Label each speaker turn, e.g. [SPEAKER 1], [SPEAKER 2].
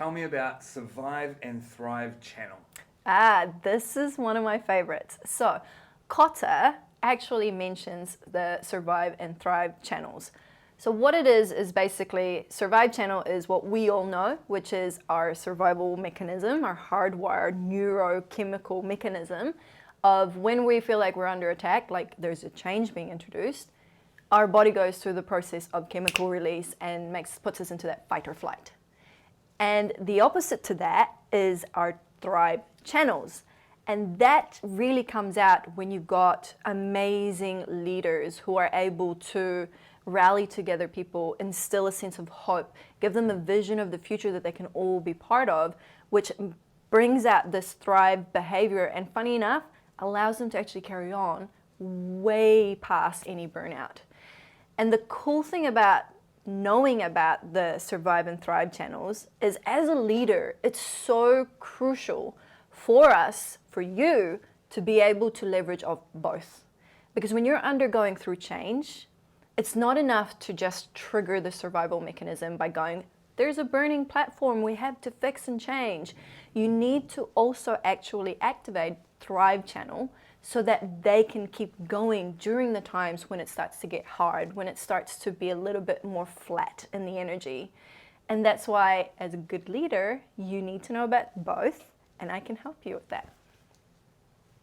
[SPEAKER 1] tell me about Survive and Thrive channel.
[SPEAKER 2] This is one of my favorites. So, Kotter actually mentions the Survive and Thrive channels. So what it is basically, Survive channel is what we all know, which is our survival mechanism, our hardwired neurochemical mechanism of when we feel like we're under attack, like there's a change being introduced, our body goes through the process of chemical release and puts us into that fight or flight. And the opposite to that is our Thrive channels. And that really comes out when you've got amazing leaders who are able to rally together people, instill a sense of hope, give them a vision of the future that they can all be part of, which brings out this Thrive behavior and, funny enough, allows them to actually carry on way past any burnout. And the cool thing about knowing about the Survive and Thrive channels is, as a leader, it's so crucial for us, for you, to be able to leverage of both. Because when you're undergoing through change, it's not enough to just trigger the survival mechanism by going, there's a burning platform we have to fix and change. You need to also actually activate Thrive channel so that they can keep going during the times when it starts to get hard, when it starts to be a little bit more flat in the energy. And that's why, as a good leader, you need to know about both, and I can help you with that.